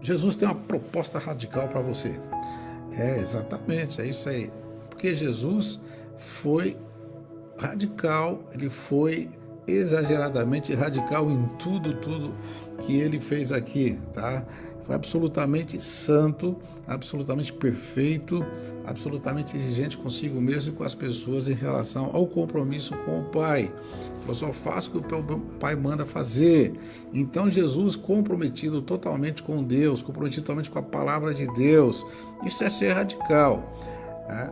Jesus tem uma proposta radical para você. É, exatamente, é isso aí. Porque Jesus foi radical, ele foi exageradamente radical em tudo que ele fez aqui, tá? Foi absolutamente santo, absolutamente perfeito, absolutamente exigente consigo mesmo e com as pessoas em relação ao compromisso com o Pai. Eu só faço o que o Pai manda fazer. Então Jesus comprometido totalmente com Deus, comprometido totalmente com a palavra de Deus. Isso é ser radical.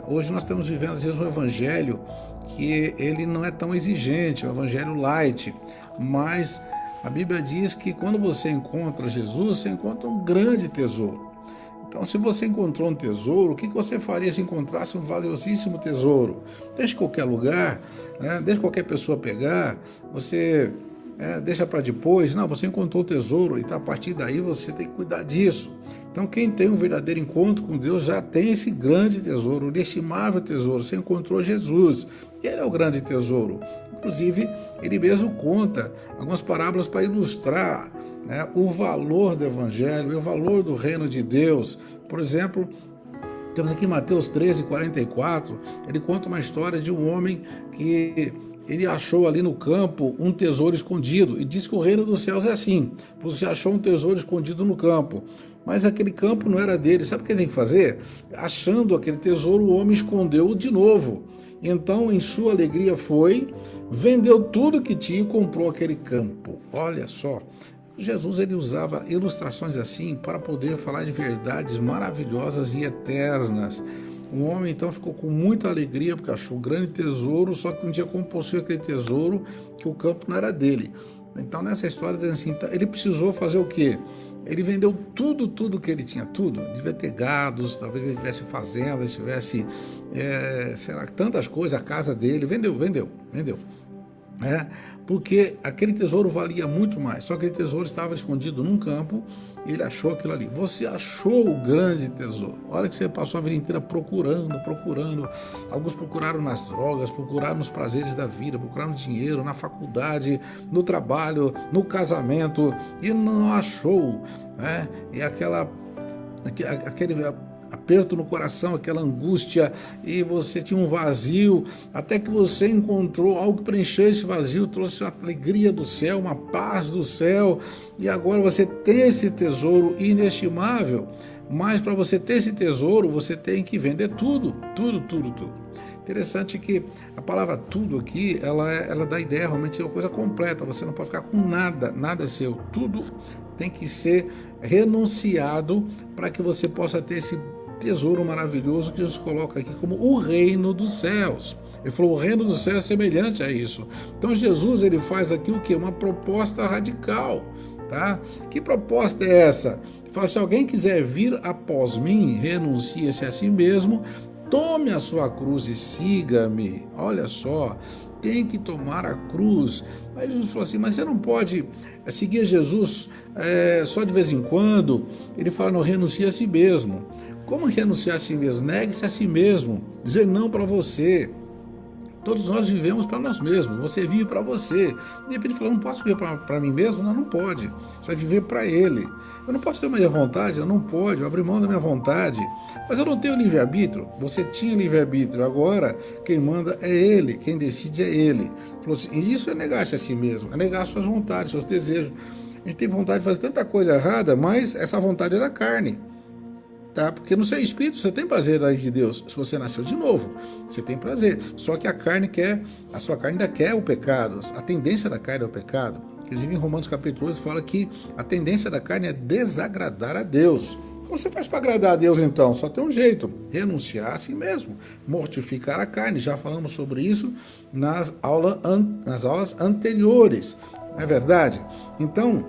Hoje nós estamos vivendo, às vezes, um evangelho que ele não é tão exigente, um evangelho light, mas a Bíblia diz que quando você encontra Jesus, você encontra um grande tesouro. Então, se você encontrou um tesouro, o que você faria se encontrasse um valiosíssimo tesouro? Deixa qualquer lugar, deixa qualquer pessoa pegar, você deixa para depois. Não, você encontrou o tesouro e a partir daí você tem que cuidar disso. Então, quem tem um verdadeiro encontro com Deus já tem esse grande tesouro, o inestimável tesouro. Você encontrou Jesus, ele é o grande tesouro. Inclusive, ele mesmo conta algumas parábolas para ilustrar o valor do Evangelho e o valor do reino de Deus. Por exemplo, temos aqui Mateus 13:44, ele conta uma história de um homem que ele achou ali no campo um tesouro escondido e diz que o reino dos céus é assim: você achou um tesouro escondido no campo, mas aquele campo não era dele. Sabe o que ele tem que fazer? Achando aquele tesouro, o homem escondeu-o de novo. Então, em sua alegria foi, vendeu tudo que tinha e comprou aquele campo. Olha só, Jesus ele usava ilustrações assim para poder falar de verdades maravilhosas e eternas. O homem então ficou com muita alegria porque achou um grande tesouro, só que não tinha como possuir aquele tesouro, que o campo não era dele. Então nessa história assim, ele precisou fazer o quê? Ele vendeu tudo que ele tinha, tudo. Devia ter gados, talvez ele tivesse fazenda, tivesse, sei lá, tantas coisas, a casa dele, vendeu. Porque aquele tesouro valia muito mais, só que aquele tesouro estava escondido num campo e ele achou aquilo ali. Você achou o grande tesouro. Olha que você passou a vida inteira procurando. Alguns procuraram nas drogas, procuraram nos prazeres da vida, procuraram no dinheiro, na faculdade, no trabalho, no casamento e não achou. E aquele aperto no coração, aquela angústia, e você tinha um vazio, até que você encontrou algo que preencheu esse vazio, trouxe a alegria do céu, uma paz do céu, e agora você tem esse tesouro inestimável. Mas para você ter esse tesouro, você tem que vender tudo. Interessante que a palavra tudo aqui, ela dá ideia realmente de uma coisa completa. Você não pode ficar com nada é seu. Tudo tem que ser renunciado para que você possa ter esse tesouro maravilhoso que Jesus coloca aqui como o reino dos céus. Ele falou, o reino dos céus é semelhante a isso. Então Jesus ele faz aqui o quê? Uma proposta radical. Tá? Que proposta é essa? Ele fala, se alguém quiser vir após mim, renuncie-se a si mesmo, tome a sua cruz e siga-me. Olha só, tem que tomar a cruz. Aí Jesus falou assim, mas você não pode seguir Jesus só de vez em quando. Ele fala, não, renuncie a si mesmo. Como renunciar a si mesmo? Negue-se a si mesmo, dizer não para você. Todos nós vivemos para nós mesmos, você vive para você. De repente fala, não posso viver para mim mesmo? Não pode. Você vai viver para ele. Eu não posso ter uma minha vontade? Não pode, eu abri mão da minha vontade. Mas eu não tenho livre-arbítrio. Você tinha livre-arbítrio, agora quem manda é ele, quem decide é ele. Falou assim, e isso é negar-se a si mesmo, é negar suas vontades, seus desejos. A gente tem vontade de fazer tanta coisa errada, mas essa vontade é da carne. Tá? Porque no seu espírito você tem prazer da lei de Deus. Se você nasceu de novo, você tem prazer. Só que a sua carne ainda quer o pecado. A tendência da carne é o pecado. Inclusive em Romanos capítulo 8 fala que a tendência da carne é desagradar a Deus. Como você faz para agradar a Deus então? Só tem um jeito, renunciar a si mesmo, mortificar a carne. Já falamos sobre isso nas aulas anteriores. Não é verdade? Então,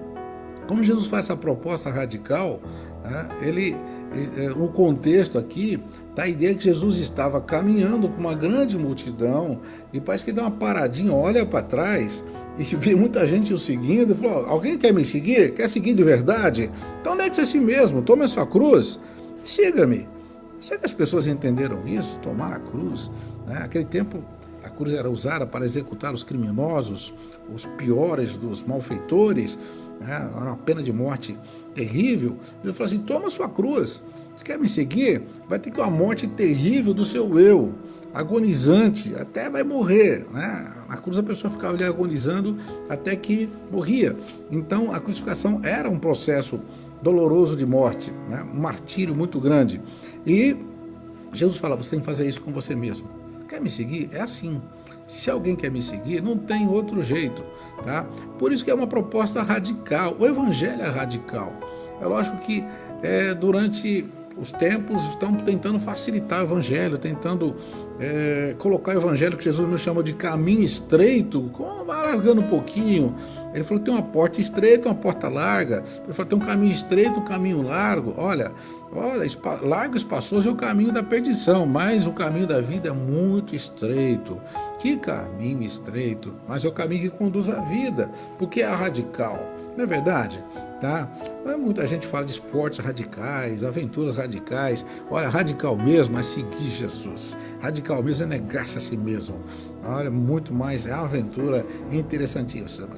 como Jesus faz essa proposta radical, no contexto aqui, dá a ideia que Jesus estava caminhando com uma grande multidão e parece que dá uma paradinha, olha para trás e vê muita gente o seguindo e falou, alguém quer me seguir? Quer seguir de verdade? Então negue-se a si mesmo, tome a sua cruz e siga-me. Será que as pessoas entenderam isso? Tomar a cruz? Aquele tempo a cruz era usada para executar os criminosos, os piores dos malfeitores. né? Era uma pena de morte terrível. Jesus falou assim: toma sua cruz. Você quer me seguir? Vai ter que ter uma morte terrível do seu eu, agonizante, até vai morrer, né? Na cruz a pessoa ficava ali agonizando até que morria. Então a crucificação era um processo doloroso de morte, né? Um martírio muito grande. E Jesus fala: você tem que fazer isso com você mesmo. Quer me seguir? É assim. Se alguém quer me seguir, não tem outro jeito, tá? Por isso que é uma proposta radical. O evangelho é radical. É lógico que durante os tempos estão tentando facilitar o evangelho, tentando colocar o evangelho que Jesus nos chama de caminho estreito, alargando um pouquinho. Ele falou que tem uma porta estreita, uma porta larga. Ele falou que tem um caminho estreito, um caminho largo. Olha, largo, espaçoso é o caminho da perdição, mas o caminho da vida é muito estreito. Que caminho estreito, mas é o caminho que conduz à vida, porque é radical, não é verdade? Tá? Muita gente fala de esportes radicais, aventuras radicais. Olha, radical mesmo é seguir Jesus. Radical mesmo é negar-se a si mesmo. Olha, muito mais, é uma aventura interessantíssima.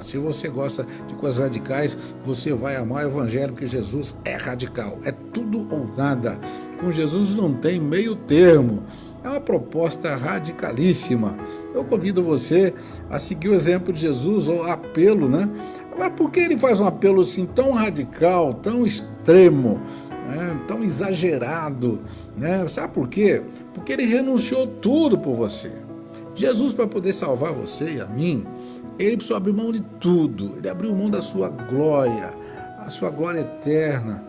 Se você gosta de coisas radicais, você vai amar o evangelho, porque Jesus é radical. É tudo ou nada. Com Jesus não tem meio termo. É uma proposta radicalíssima. Eu convido você a seguir o exemplo de Jesus, ou apelo, né? Agora, por que ele faz um apelo assim tão radical, tão extremo, né? Tão exagerado, né? Sabe por quê? Porque ele renunciou tudo por você. Jesus, para poder salvar você e a mim, ele precisou abrir mão de tudo. Ele abriu mão da sua glória, a sua glória eterna,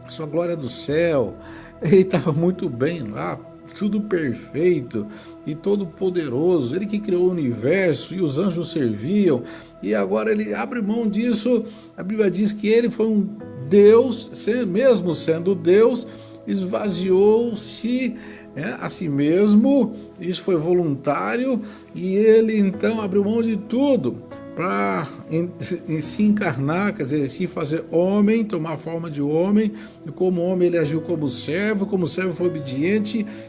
a sua glória do céu. Ele estava muito bem lá, tudo perfeito e todo poderoso, ele que criou o universo e os anjos serviam, e agora ele abre mão disso. A Bíblia diz que ele foi um Deus, mesmo sendo Deus, esvaziou-se a si mesmo, isso foi voluntário, e ele então abriu mão de tudo para se encarnar, quer dizer, se fazer homem, tomar forma de homem, e como homem ele agiu como servo foi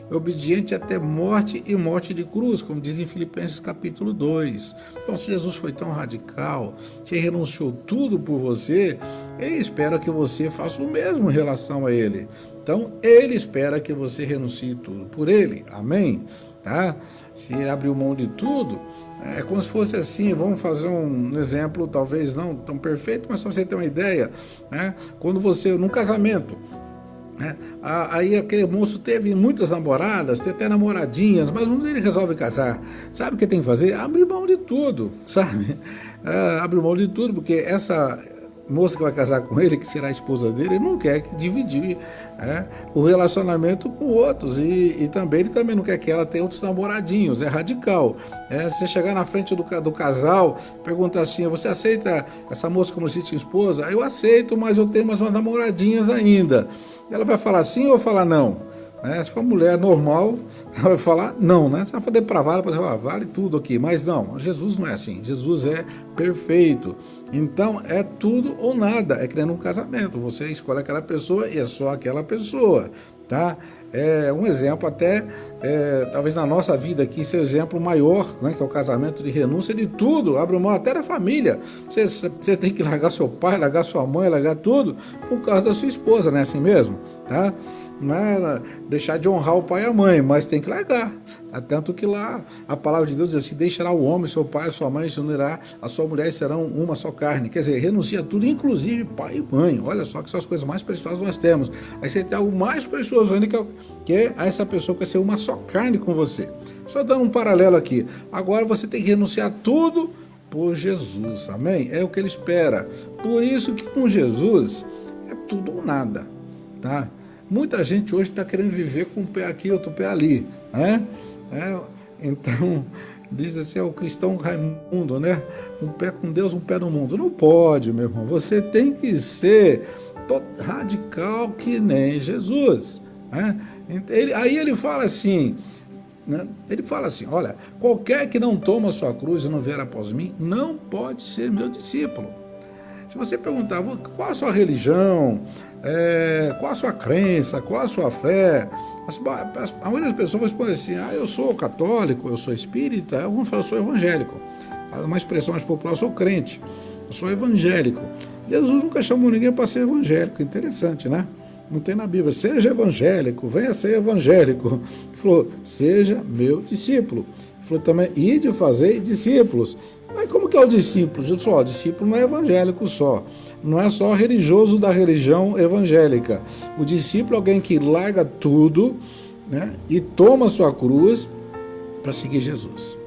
obediente até morte e morte de cruz, como diz em Filipenses capítulo 2. Então, se Jesus foi tão radical, que renunciou tudo por você, ele espera que você faça o mesmo em relação a ele. Então, ele espera que você renuncie tudo por ele. Amém? Tá? Se ele abriu mão de tudo, é como se fosse assim. Vamos fazer um exemplo, talvez não tão perfeito, mas só você ter uma ideia, né? Quando você, num casamento, né? Aí aquele moço teve muitas namoradas, tem até namoradinhas, mas um deles resolve casar. Sabe o que tem que fazer? Abrir mão de tudo, sabe? Abrir mão de tudo, porque essa moça que vai casar com ele, que será a esposa dele, ele não quer dividir o relacionamento com outros, e também ele também não quer que ela tenha outros namoradinhos. É radical. Você chegar na frente do casal, perguntar assim: você aceita essa moça como legítima esposa? Eu aceito, mas eu tenho mais umas namoradinhas ainda. Ela vai falar sim ou falar não? Se for mulher normal, ela vai falar não, né? Se ela for depravada, ela pode falar: vale tudo aqui. Mas não, Jesus não é assim. Jesus é perfeito. Então, é tudo ou nada. É que nem num casamento. Você escolhe aquela pessoa e é só aquela pessoa, tá? É um exemplo até, talvez na nossa vida aqui, esse exemplo maior, né? Que é o casamento de renúncia de tudo. Abre mão até da família. Você tem que largar seu pai, largar sua mãe, largar tudo por causa da sua esposa, não é assim mesmo? Tá? Não é deixar de honrar o pai e a mãe, mas tem que largar. Tanto que lá a palavra de Deus diz assim: deixará o homem, seu pai, sua mãe, se unirá a sua mulher e serão uma só carne. Quer dizer, renuncia a tudo, inclusive pai e mãe. Olha só que são as coisas mais preciosas que nós temos. Aí você tem algo mais precioso ainda, que é essa pessoa que vai ser uma só carne com você. Só dando um paralelo aqui. Agora você tem que renunciar a tudo por Jesus. Amém? É o que ele espera. Por isso que com Jesus é tudo ou nada, tá? Muita gente hoje está querendo viver com um pé aqui, outro pé ali, né? Então, diz assim: o cristão Raimundo, né? Um pé com Deus, um pé no mundo. Não pode, meu irmão. Você tem que ser radical que nem Jesus, né? Aí ele fala assim, né? Ele fala assim: olha, qualquer que não toma a sua cruz e não vier após mim, não pode ser meu discípulo. Se você perguntar qual a sua religião, qual a sua crença, qual a sua fé, a maioria das pessoas vai responder assim: eu sou católico, eu sou espírita, alguns falam: eu sou evangélico. Uma expressão mais popular: eu sou crente. eu sou evangélico. Jesus nunca chamou ninguém para ser evangélico, interessante, né? Não tem na Bíblia, seja evangélico, venha ser evangélico. Ele falou, seja meu discípulo. Ele falou também, ide fazer discípulos. Mas como que é o discípulo? Jesus falou, o discípulo não é evangélico só, não é só religioso da religião evangélica. O discípulo é alguém que larga tudo, né, e toma sua cruz para seguir Jesus,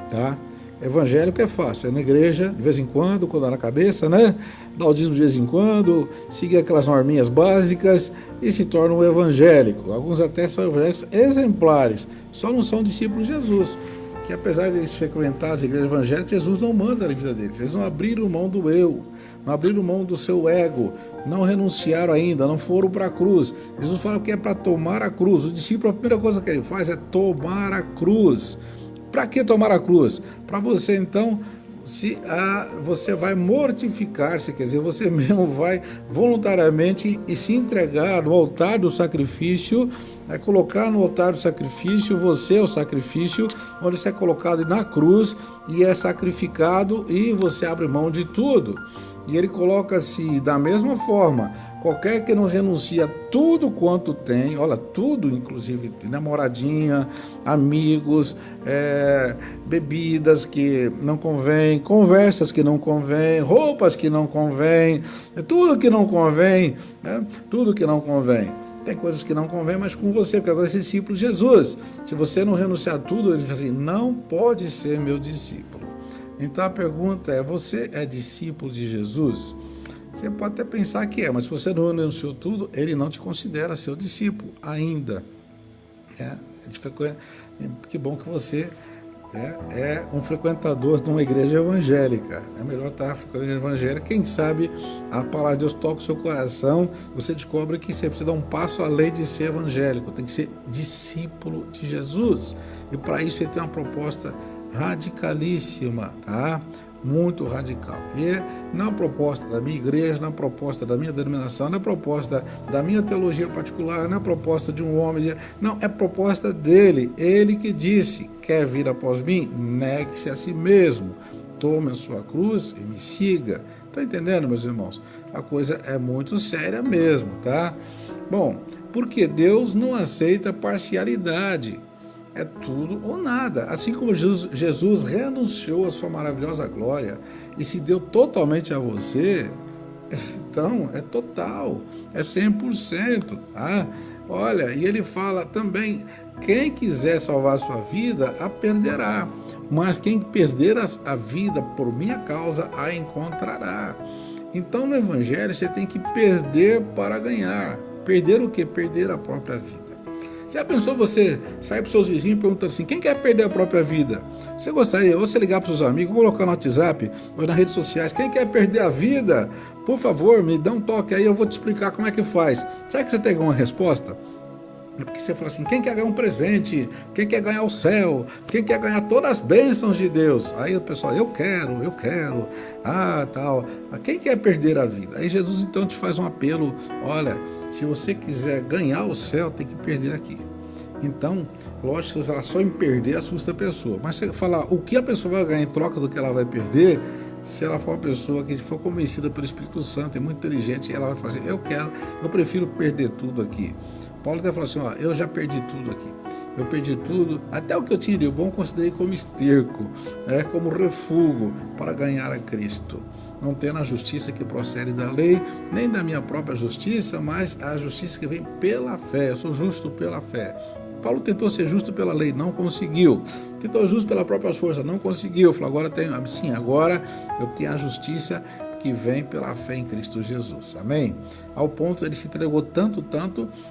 tá? Evangélico é fácil, é na igreja, de vez em quando dá na cabeça, né? Dá o dízimo de vez em quando, seguir aquelas norminhas básicas e se torna um evangélico. Alguns até são evangélicos exemplares, só não são discípulos de Jesus, que apesar de eles frequentar as igrejas evangélicas, Jesus não manda na vida deles. Eles não abriram mão do eu, não abriram mão do seu ego, não renunciaram ainda, não foram para a cruz. Jesus fala que é para tomar a cruz. O discípulo, a primeira coisa que ele faz é tomar a cruz. Para que tomar a cruz? Para você, então, você vai mortificar-se, quer dizer, você mesmo vai voluntariamente e se entregar no altar do sacrifício, colocar no altar do sacrifício, você é o sacrifício, onde você é colocado na cruz e é sacrificado e você abre mão de tudo. E ele coloca-se da mesma forma, qualquer que não renuncia tudo quanto tem, olha, tudo, inclusive namoradinha, amigos, bebidas que não convém, conversas que não convém, roupas que não convém, tudo que não convém, né? Tudo que não convém. Tem coisas que não convém, mas com você, porque agora você é discípulo de Jesus. Se você não renunciar a tudo, ele diz assim, não pode ser meu discípulo. Então a pergunta é, você é discípulo de Jesus? Você pode até pensar que é, mas se você não renunciou tudo, ele não te considera seu discípulo ainda. Que bom que você é um frequentador de uma igreja evangélica. É melhor estar frequentando a igreja evangélica. Quem sabe a palavra de Deus toca o seu coração, você descobre que você precisa dar um passo além de ser evangélico, tem que ser discípulo de Jesus. E para isso ele tem uma proposta radicalíssima, tá? Muito radical. E não é proposta da minha igreja, não é proposta da minha denominação, não é proposta da minha teologia particular, não é proposta de um homem, não, é proposta dele. Ele que disse, quer vir após mim? Negue-se a si mesmo, tome a sua cruz e me siga. Tá entendendo, meus irmãos? A coisa é muito séria mesmo, tá? Bom, porque Deus não aceita parcialidade. É tudo ou nada. Assim como Jesus renunciou à sua maravilhosa glória e se deu totalmente a você, então é total, é 100%. Tá? Olha, e ele fala também, quem quiser salvar a sua vida, a perderá. Mas quem perder a vida por minha causa, a encontrará. Então no Evangelho você tem que perder para ganhar. Perder o quê? Perder a própria vida. Já pensou você sair para os seus vizinhos perguntando assim, quem quer perder a própria vida? Você gostaria, ou você ligar para os seus amigos, ou colocar no WhatsApp, ou nas redes sociais, quem quer perder a vida? Por favor, me dá um toque aí, eu vou te explicar como é que faz. Será que você tem alguma resposta? É porque você fala assim, quem quer ganhar um presente? Quem quer ganhar o céu? Quem quer ganhar todas as bênçãos de Deus? Aí o pessoal, eu quero, tal. Quem quer perder a vida? Aí Jesus então te faz um apelo, olha, se você quiser ganhar o céu, tem que perder aqui. Então, lógico, você fala só em perder assusta a pessoa. Mas você falar o que a pessoa vai ganhar em troca do que ela vai perder, se ela for uma pessoa que for convencida pelo Espírito Santo, é muito inteligente, ela vai fazer, eu prefiro perder tudo aqui. Paulo até falou assim, ó, eu já perdi tudo aqui. Eu perdi tudo, até o que eu tinha de bom, considerei como esterco, como refúgio para ganhar a Cristo. Não tendo a justiça que procede da lei, nem da minha própria justiça, mas a justiça que vem pela fé. Eu sou justo pela fé. Paulo tentou ser justo pela lei, não conseguiu. Tentou justo pela própria força, não conseguiu. Falou, agora eu tenho a justiça que vem pela fé em Cristo Jesus. Amém? Ao ponto, ele se entregou tanto,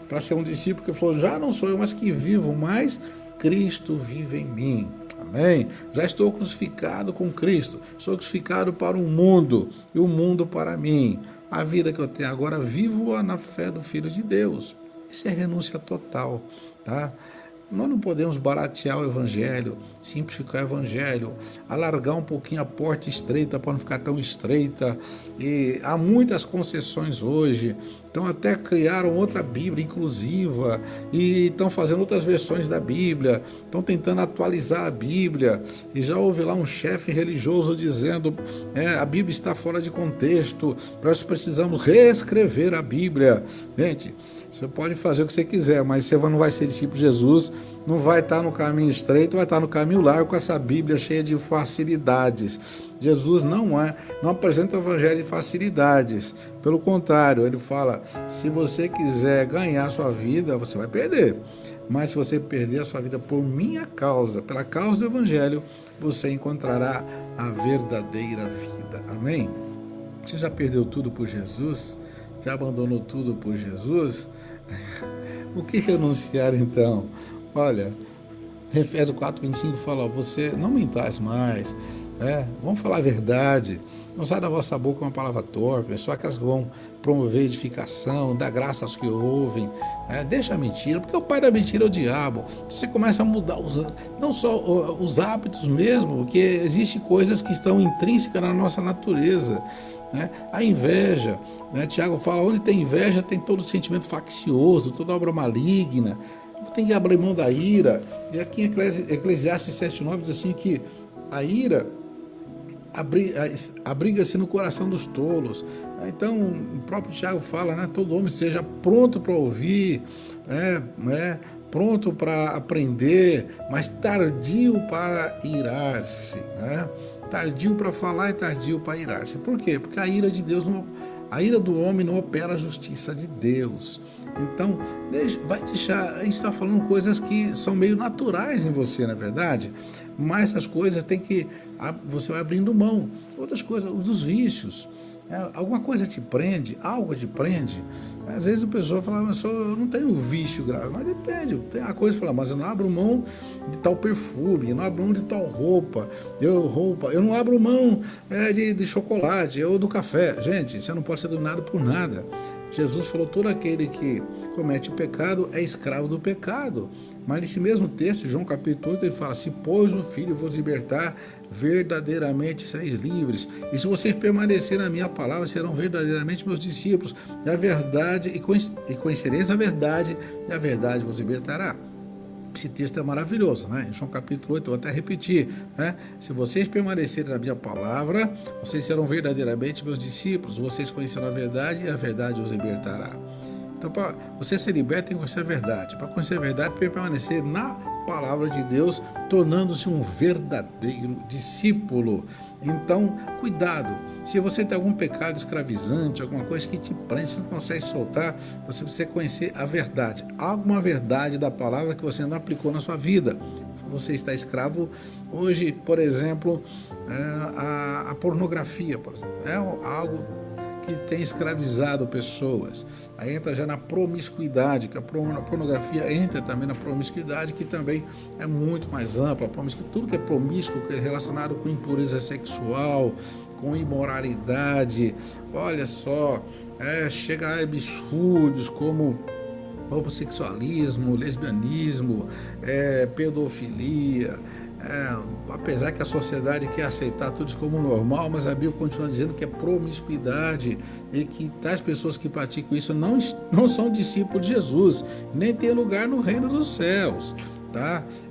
para ser um discípulo que falou, já não sou eu, mas que vivo, mas Cristo vive em mim. Amém? Já estou crucificado com Cristo. Estou crucificado para o mundo e o mundo para mim. A vida que eu tenho agora, vivo-a na fé do Filho de Deus. Isso é renúncia total, tá? Nós não podemos baratear o Evangelho, simplificar o Evangelho, alargar um pouquinho a porta estreita para não ficar tão estreita. E há muitas concessões hoje Então até criaram outra Bíblia inclusiva e estão fazendo outras versões da Bíblia, estão tentando atualizar a Bíblia. E já houve lá um chefe religioso dizendo: a Bíblia está fora de contexto, nós precisamos reescrever a Bíblia. Gente, você pode fazer o que você quiser, mas você não vai ser discípulo de Jesus, não vai estar no caminho estreito, vai estar no caminho largo com essa Bíblia cheia de facilidades. Jesus não apresenta o evangelho de facilidades. Pelo contrário, ele fala: se você quiser ganhar a sua vida, você vai perder. Mas se você perder a sua vida por minha causa, pela causa do evangelho, você encontrará a verdadeira vida. Amém? Você já perdeu tudo por Jesus? Já abandonou tudo por Jesus? O que renunciar então? Olha, Efésios 4:25 fala: você não mentais mais, vamos falar a verdade, não sai da vossa boca uma palavra torpe, só aquelas que vão promover edificação, dar graça aos que ouvem, deixa a mentira, porque o pai da mentira é o diabo. Você começa a mudar não só os hábitos mesmo, porque existem coisas que estão intrínsecas na nossa natureza, a inveja, Tiago fala: onde tem inveja tem todo sentimento faccioso, toda obra maligna. Tem que abrir mão da ira. E aqui em Eclesiastes 7:9 diz assim que a ira abriga-se no coração dos tolos. Então o próprio Tiago fala, todo homem seja pronto para ouvir, pronto para aprender, mas tardio para irar-se, tardio para falar e tardio para irar-se. Por quê? Porque a ira de Deus a ira do homem não opera a justiça de Deus. Então, vai deixar, a gente está falando coisas que são meio naturais em você, na verdade, mas essas coisas você vai abrindo mão. Outras coisas, os vícios, alguma coisa te prende, algo te prende. Às vezes a pessoa fala: mas eu não tenho vício grave, mas depende. Tem a coisa que fala: mas eu não abro mão de tal perfume, eu não abro mão de tal roupa, eu não abro mão de chocolate ou do café. Gente, você não pode ser dominado por nada. Jesus falou: todo aquele que comete pecado é escravo do pecado. Mas nesse mesmo texto, João capítulo 8, ele fala: se pois o Filho vos libertar, verdadeiramente sereis livres. E se vocês permanecerem na minha palavra, serão verdadeiramente meus discípulos. Da verdade, e conhecereis a verdade, e a verdade vos libertará. Esse texto é maravilhoso, Em João capítulo 8, eu vou até repetir, Se vocês permanecerem na minha palavra, vocês serão verdadeiramente meus discípulos, vocês conhecerão a verdade e a verdade os libertará. Então, para você ser liberto, tem que conhecer a verdade. Para conhecer a verdade, tem que permanecer na palavra de Deus, tornando-se um verdadeiro discípulo. Então, cuidado. Se você tem algum pecado escravizante, alguma coisa que te prende, você não consegue soltar, você precisa conhecer a verdade. Alguma verdade da palavra que você não aplicou na sua vida. Você está escravo hoje, por exemplo, a pornografia, por exemplo. É algo que tem escravizado pessoas. Aí entra já na promiscuidade, que a pornografia entra também na promiscuidade, que também é muito mais ampla. Tudo que é promíscuo, que é relacionado com impureza sexual, com imoralidade, olha só, chega a absurdos como homossexualismo, lesbianismo, pedofilia. Apesar que a sociedade quer aceitar tudo isso como normal, mas a Bíblia continua dizendo que é promiscuidade e que tais pessoas que praticam isso não são discípulos de Jesus, nem têm lugar no reino dos céus.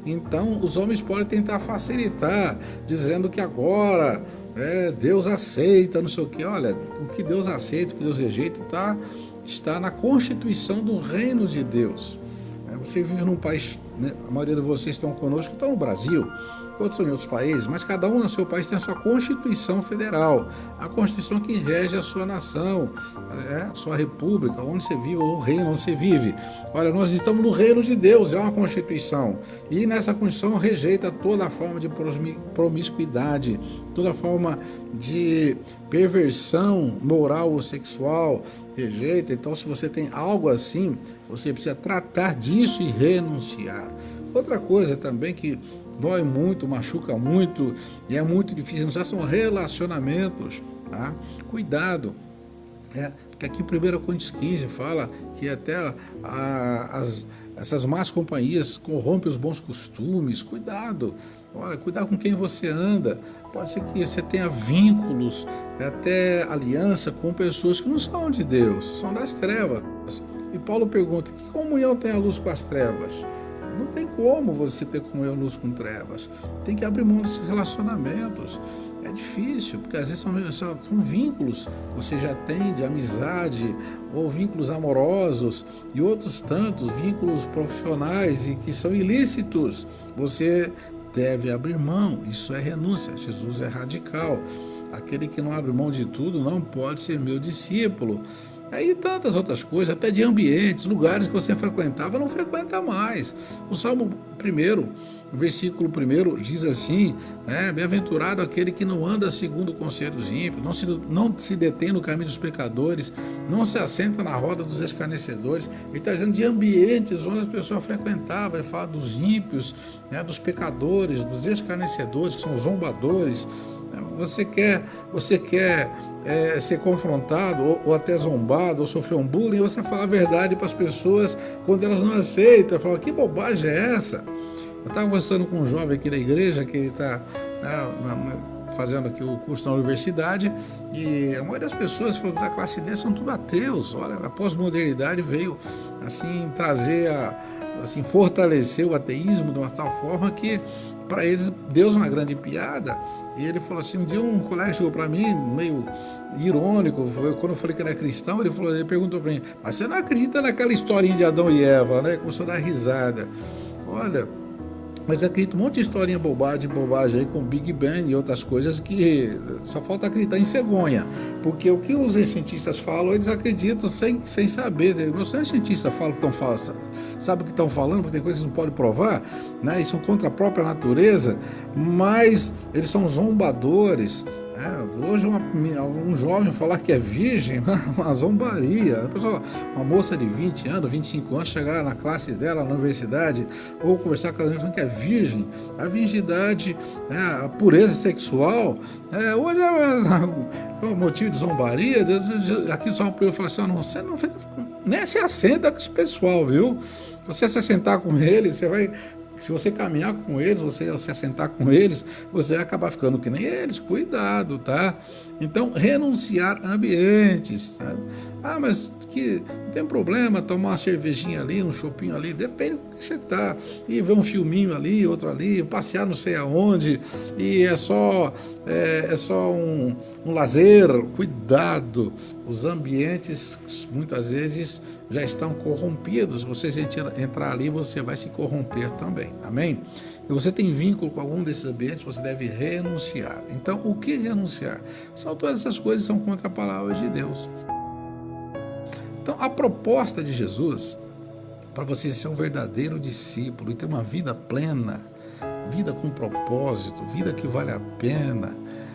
Então os homens podem tentar facilitar, dizendo que agora Deus aceita, não sei o que. Olha, o que Deus aceita, o que Deus rejeita está na Constituição do reino de Deus. Você vive num país, a maioria de vocês estão conosco, estão no Brasil, outros estão em outros países, mas cada um no seu país tem a sua Constituição Federal, a Constituição que rege a sua nação, a sua república, onde você vive, ou o reino onde você vive. Olha, nós estamos no reino de Deus, é uma Constituição, e nessa Constituição rejeita toda forma de promiscuidade, toda forma de perversão moral ou sexual, rejeita. Então, se você tem algo assim, você precisa tratar disso e renunciar. Outra coisa também que dói muito, machuca muito e é muito difícil renunciar são relacionamentos. Cuidado. Porque aqui em 1 Coríntios 15 fala que até Essas más companhias corrompem os bons costumes. Cuidado, olha, cuidado com quem você anda. Pode ser que você tenha vínculos, até aliança com pessoas que não são de Deus, são das trevas. E Paulo pergunta, que comunhão tem a luz com as trevas? Não tem como você ter comunhão luz com trevas. Tem que abrir mão desses relacionamentos. É difícil, porque às vezes são vínculos que você já tem de amizade, ou vínculos amorosos, e outros tantos vínculos profissionais e que são ilícitos. Você deve abrir mão. Isso é renúncia. Jesus é radical. Aquele que não abre mão de tudo não pode ser meu discípulo. Aí tantas outras coisas, até de ambientes, lugares que você frequentava, não frequenta mais. O Salmo 1, o versículo 1 diz assim, bem-aventurado aquele que não anda segundo o conselho dos ímpios, não se detém no caminho dos pecadores, não se assenta na roda dos escarnecedores. Ele está dizendo de ambientes onde as pessoas frequentavam. Ele fala dos ímpios, dos pecadores, dos escarnecedores, que são os zombadores. Você quer ser confrontado ou até zombado ou sofrer um bullying, você fala a verdade para as pessoas quando elas não aceitam. Fala, que bobagem é essa? Eu estava conversando com um jovem aqui da igreja que ele está fazendo aqui o curso na universidade, e a maioria das pessoas falou que da classe D são tudo ateus. Olha, a pós-modernidade veio assim trazer fortalecer o ateísmo de uma tal forma que para eles Deus é uma grande piada. E ele falou assim, um dia um colega chegou para mim, meio irônico, quando eu falei que era cristão, ele perguntou para mim, mas você não acredita naquela historinha de Adão e Eva, né? Começou a dar risada. Olha, mas acredito um monte de historinha bobagem aí com Big Bang e outras coisas que só falta acreditar em cegonha, porque o que os cientistas falam, eles acreditam sem saber. Os cientistas falam que estão falando, sabem o que estão falando, porque tem coisas que não podem provar, né? E são contra a própria natureza, mas eles são zombadores. Hoje um jovem falar que é virgem, uma zombaria. Uma moça de 20 anos, 25 anos, chegar na classe dela, na universidade, ou conversar com ela falando que é virgem. A virgindade, a pureza sexual, hoje é um motivo de zombaria. Aqui só o fala assim, você não nem se assenta com esse pessoal, viu? Você se assentar com eles, se você caminhar com eles, você se assentar com eles, você vai acabar ficando que nem eles. Cuidado, tá? Então, renunciar a ambientes. Sabe? Mas que não tem problema tomar uma cervejinha ali, um chopinho ali, depende do que você tá. E ver um filminho ali, outro ali, passear não sei aonde, e é só um lazer. Cuidado, os ambientes muitas vezes já estão corrompidos. Se você entrar ali, você vai se corromper também. Amém? E você tem vínculo com algum desses ambientes, você deve renunciar. Então, o que renunciar? São todas essas coisas que são contra a palavra de Deus. Então, a proposta de Jesus, para você ser um verdadeiro discípulo e ter uma vida plena, vida com propósito, vida que vale a pena.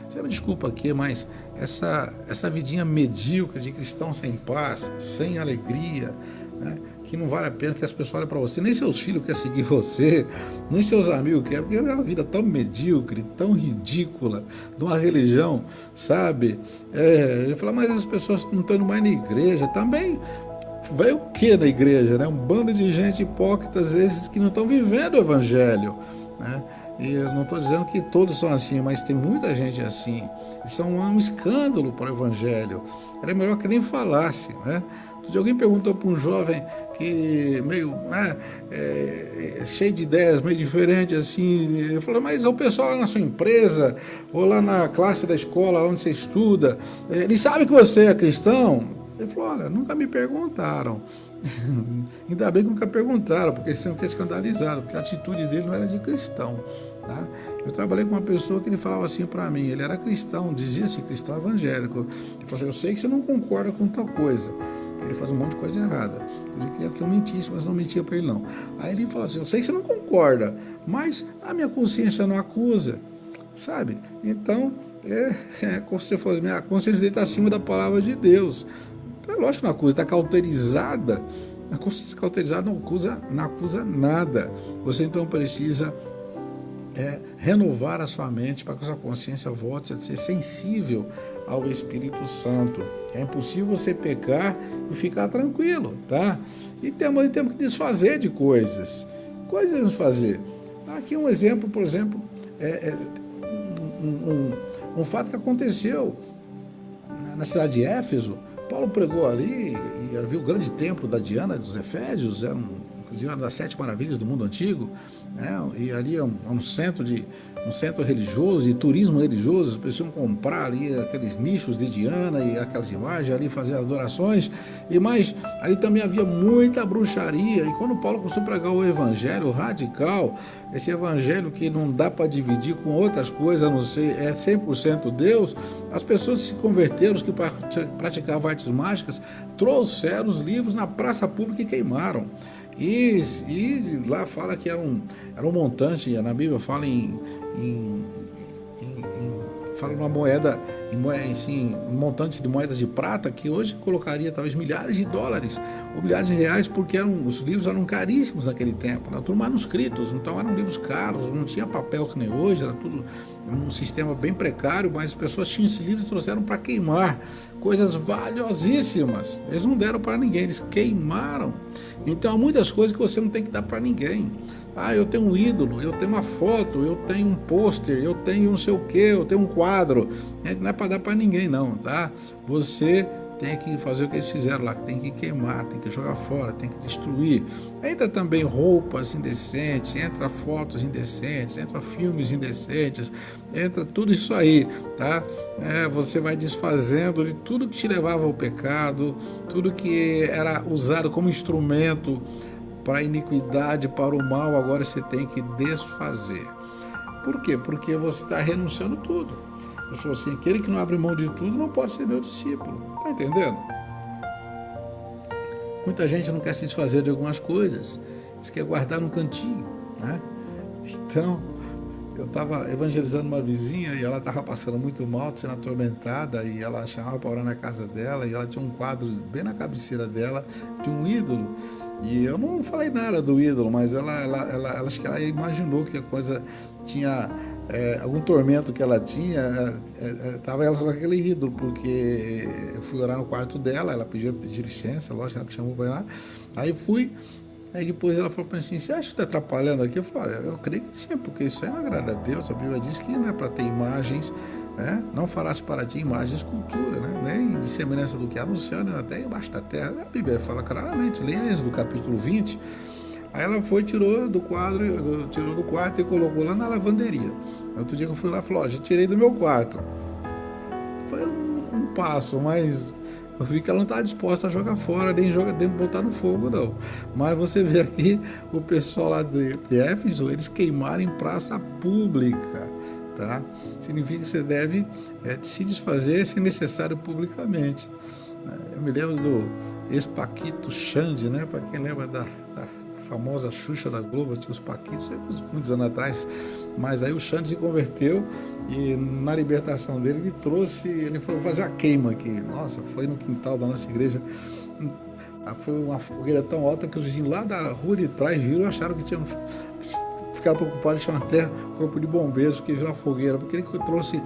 Você me desculpa aqui, mas essa vidinha medíocre de cristão sem paz, sem alegria, né, que não vale a pena, que as pessoas olham para você, nem seus filhos querem seguir você, nem seus amigos querem, porque é uma vida tão medíocre, tão ridícula, de uma religião, sabe? Ele fala, mas as pessoas não estão indo mais na igreja, também. Vai o que na igreja, né? Um bando de gente hipócrita, às vezes, que não estão vivendo o evangelho, né? E eu não estou dizendo que todos são assim, mas tem muita gente assim. Eles são um escândalo para o evangelho. Era melhor que nem falasse, né? Alguém perguntou para um jovem que meio cheio de ideias, meio diferente assim, ele falou, mas o pessoal lá na sua empresa, ou lá na classe da escola onde você estuda, eles sabem que você é cristão? Ele falou, olha, nunca me perguntaram. Ainda bem que nunca perguntaram, porque eles ficar escandalizados, porque a atitude dele não era de cristão. Tá? Eu trabalhei com uma pessoa que ele falava assim para mim, ele era cristão, dizia-se cristão evangélico. Ele falou assim, eu sei que você não concorda com tal coisa, que ele faz um monte de coisa errada. Ele queria que eu mentisse, mas não mentia para ele não. Aí ele falou assim, eu sei que você não concorda, mas a minha consciência não acusa, sabe? Então, como se fosse, a consciência dele está acima da palavra de Deus. Então, é lógico que não acusa, está cauterizada. A consciência cauterizada não acusa nada. Você então precisa renovar a sua mente para que a sua consciência volte a ser sensível ao Espírito Santo. É impossível você pecar e ficar tranquilo, tá? E temos que desfazer de coisas. Coisas fazer. Aqui um exemplo, por exemplo, um fato que aconteceu na cidade de Éfeso. Paulo pregou ali e havia o grande templo da Diana dos Efésios, inclusive uma das 7 maravilhas do mundo antigo, né? E ali é um centro religioso e turismo religioso. As pessoas iam comprar ali aqueles nichos de Diana e aquelas imagens ali, fazer as adorações, mas ali também havia muita bruxaria. E quando Paulo começou a pregar o evangelho radical, esse evangelho que não dá para dividir com outras coisas, a não ser 100% Deus, as pessoas se converteram, os que praticavam artes mágicas, trouxeram os livros na praça pública e queimaram. E lá fala que era um montante, na Bíblia fala fala numa moeda, um montante de moedas de prata que hoje colocaria talvez milhares de dólares ou milhares de reais, porque os livros eram caríssimos naquele tempo, né? Tudo manuscritos, então eram livros caros, não tinha papel que nem hoje, era tudo um sistema bem precário, mas as pessoas tinham esses livros e trouxeram para queimar, coisas valiosíssimas. Eles não deram para ninguém, eles queimaram. Então há muitas coisas que você não tem que dar para ninguém. Eu tenho um ídolo, eu tenho uma foto, eu tenho um pôster, eu tenho não sei o que, eu tenho um quadro. Não é para dar para ninguém não, tá? Você tem que fazer o que eles fizeram lá, tem que queimar, tem que jogar fora, tem que destruir. Entra também roupas indecentes, entra fotos indecentes, entra filmes indecentes, entra tudo isso aí, tá? Você vai desfazendo de tudo que te levava ao pecado, tudo que era usado como instrumento para a iniquidade, para o mal, agora você tem que desfazer. Por quê? Porque você está renunciando tudo. Eu sou assim, aquele que não abre mão de tudo não pode ser meu discípulo. Está entendendo? Muita gente não quer se desfazer de algumas coisas, eles querem guardar no cantinho, né? Então, eu estava evangelizando uma vizinha e ela estava passando muito mal, sendo atormentada, e ela chamava para orar na casa dela, e ela tinha um quadro bem na cabeceira dela de um ídolo. E eu não falei nada do ídolo, mas ela acho que ela imaginou que a coisa tinha algum tormento que ela tinha, estava ela com aquele ídolo, porque eu fui orar no quarto dela, ela pediu licença, lógico, ela me chamou para ir lá, aí fui, aí depois ela falou para mim assim, você acha que está atrapalhando aqui? Eu falei, eu creio que sim, porque isso aí não agrada a Deus, a Bíblia diz que não é para ter imagens, né? Não farás para ti imagem de escultura, né? Nem de semelhança do que há no céu, nem na terra, embaixo da terra. A Bíblia fala claramente, leia Êxodo capítulo 20. Aí ela foi, tirou do quarto e colocou lá na lavanderia. Outro dia que eu fui lá, falou, já tirei do meu quarto. Foi um passo, mas eu vi que ela não estava disposta a jogar fora, nem botar no fogo, não. Mas você vê aqui o pessoal lá de Éfeso, eles queimaram em praça pública. Tá? Significa que você deve se desfazer se necessário publicamente. Eu me lembro do ex-Paquito Xande, né? Para quem lembra da famosa Xuxa da Globo, tinha os Paquitos, muitos anos atrás, mas aí o Xande se converteu e na libertação dele ele foi fazer a queima aqui. Nossa, foi no quintal da nossa igreja. Foi uma fogueira tão alta que os vizinhos lá da rua de trás viram e acharam que tinham... Ficaram preocupados de chamar até corpo de bombeiros, que virou uma fogueira, porque ele trouxe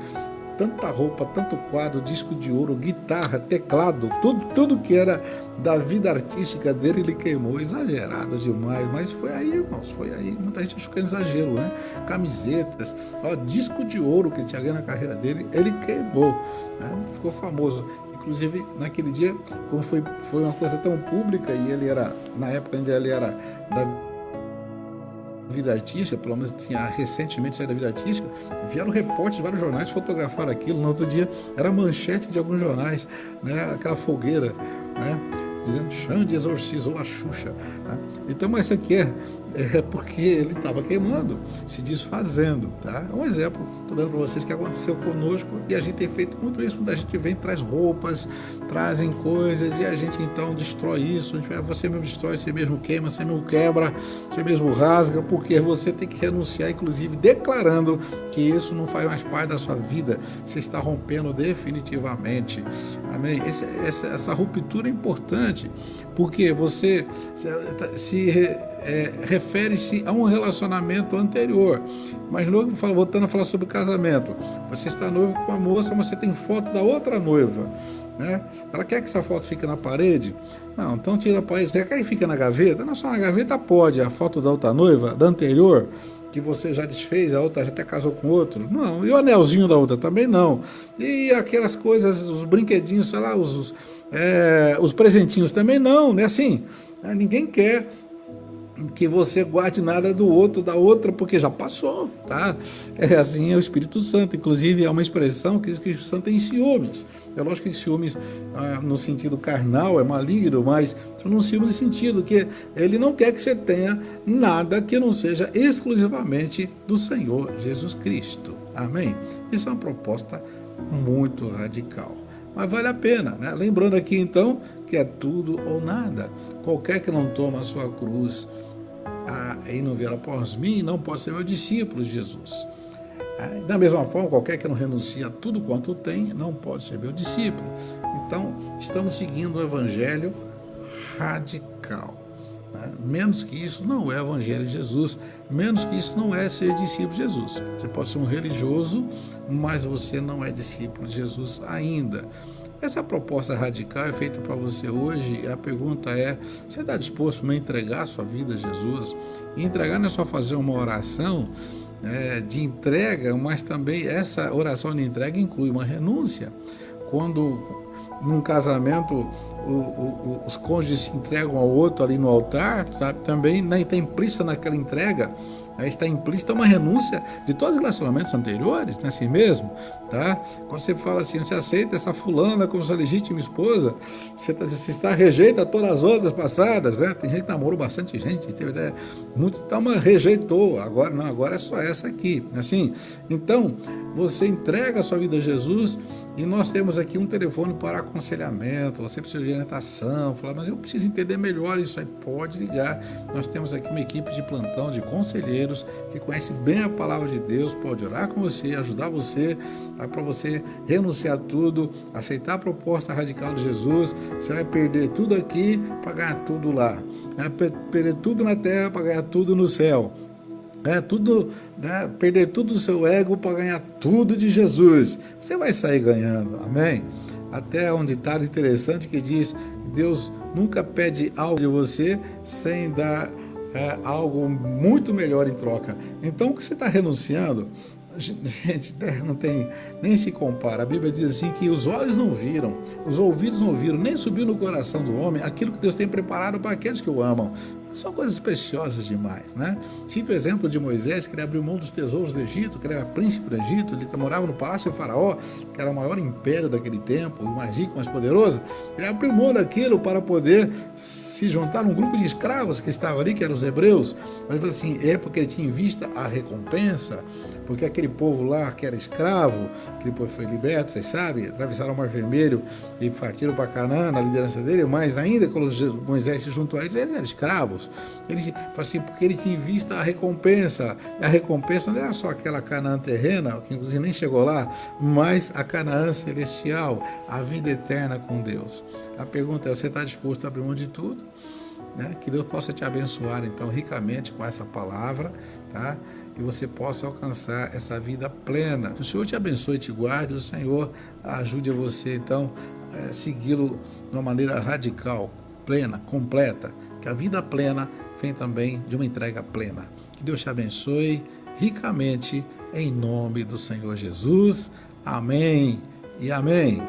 tanta roupa, tanto quadro, disco de ouro, guitarra, teclado, tudo que era da vida artística dele, ele queimou, exagerado demais, mas foi aí, irmãos, foi aí, muita gente achou que era exagero, né? Camisetas, disco de ouro que ele tinha ganho na carreira dele, ele queimou, né? Ficou famoso. Inclusive, naquele dia, como foi uma coisa tão pública, e ele era, na época ainda ele era da vida artística, pelo menos tinha recentemente saído da vida artística, vieram repórteres de vários jornais, fotografaram aquilo, no outro dia era manchete de alguns jornais, né? Aquela fogueira, né? Dizendo Xande exorcizou a Xuxa, né? Então, mas isso aqui é porque ele estava queimando, se desfazendo, tá? É um exemplo, estou dando para vocês que aconteceu conosco e a gente tem feito muito isso, quando a gente vem, traz roupas, trazem coisas e a gente então destrói isso, você mesmo destrói, você mesmo queima, você mesmo quebra, você mesmo rasga, porque você tem que renunciar, inclusive declarando que isso não faz mais parte da sua vida, você está rompendo definitivamente, amém? Essa ruptura é importante, interessante, porque você refere-se a um relacionamento anterior. Mas logo, voltando a falar sobre casamento, você está noivo com uma moça, mas você tem foto da outra noiva, né? Ela quer que essa foto fique na parede? Não, então tira a parede. Quer que fique na gaveta? Não, só na gaveta pode. A foto da outra noiva, da anterior, que você já desfez, a outra já até casou com outro. Não, e o anelzinho da outra também não. E aquelas coisas, os brinquedinhos, sei lá, os presentinhos também não, né? Assim, ninguém quer que você guarde nada do outro, da outra, porque já passou, tá? Assim é o Espírito Santo. Inclusive, é uma expressão que diz que o Espírito Santo tem ciúmes. É lógico que ciúmes, no sentido carnal, é maligno, mas no ciúmes no sentido que ele não quer que você tenha nada que não seja exclusivamente do Senhor Jesus Cristo. Amém? Isso é uma proposta muito radical. Mas vale a pena, né? Lembrando aqui então que é tudo ou nada. Qualquer que não toma a sua cruz e não vier após mim, não pode ser meu discípulo, Jesus. Da mesma forma, qualquer que não renuncia a tudo quanto tem, não pode ser meu discípulo. Então, estamos seguindo o evangelho radical. Menos que isso não é o evangelho de Jesus, menos que isso não é ser discípulo de Jesus. Você pode ser um religioso, mas você não é discípulo de Jesus ainda. Essa proposta radical é feita para você hoje, e a pergunta é: você está disposto a entregar a sua vida a Jesus? E entregar não é só fazer uma oração de entrega, mas também essa oração de entrega inclui uma renúncia. Quando num casamento os cônjuges se entregam ao outro ali no altar, sabe? Também está implícita naquela entrega, está implícita uma renúncia de todos os relacionamentos anteriores, não é assim mesmo? Tá? Quando você fala assim, você aceita essa fulana como sua legítima esposa, você rejeita todas as outras passadas, né? Tem gente que namorou bastante gente, teve até muitos, então, mas rejeitou, agora não, agora é só essa aqui, assim. Então, você entrega a sua vida a Jesus e nós temos aqui um telefone para aconselhamento. Você precisa de orientação, falar, mas eu preciso entender melhor isso aí, pode ligar. Nós temos aqui uma equipe de plantão de conselheiros que conhece bem a palavra de Deus, pode orar com você, ajudar você, para você renunciar tudo, aceitar a proposta radical de Jesus. Você vai perder tudo aqui para ganhar tudo lá, vai perder tudo na terra para ganhar tudo no céu. Perder tudo do seu ego para ganhar tudo de Jesus. Você vai sair ganhando, amém? Até um ditado interessante que diz: Deus nunca pede algo de você sem dar algo muito melhor em troca. Então, o que você está renunciando, gente, não tem, nem se compara. A Bíblia diz assim que os olhos não viram, os ouvidos não ouviram, nem subiu no coração do homem aquilo que Deus tem preparado para aqueles que o amam. São coisas preciosas demais, né? Cito o exemplo de Moisés, que ele abriu mão dos tesouros do Egito, que ele era príncipe do Egito, ele morava no palácio de Faraó, que era o maior império daquele tempo, o mais rico, mais poderoso. Ele abriu mão daquilo para poder se juntar a um grupo de escravos que estava ali, que eram os hebreus. Mas ele falou assim, porque ele tinha em vista a recompensa, porque aquele povo lá que era escravo, aquele povo foi liberto, vocês sabem, atravessaram o Mar Vermelho e partiram para Canaã, na liderança dele, mas ainda quando Moisés se juntou a eles eram escravos. Ele falou assim, porque ele tinha em vista a recompensa. E a recompensa não era só aquela Canaã terrena, que inclusive nem chegou lá, mas a Canaã celestial, a vida eterna com Deus. A pergunta é, você está disposto a abrir mão de tudo? Né? Que Deus possa te abençoar então ricamente com essa palavra, tá? E você possa alcançar essa vida plena. Que o Senhor te abençoe e te guarde, o Senhor ajude você então a segui-lo de uma maneira radical, plena, completa. Que a vida plena vem também de uma entrega plena. Que Deus te abençoe ricamente em nome do Senhor Jesus. Amém e amém.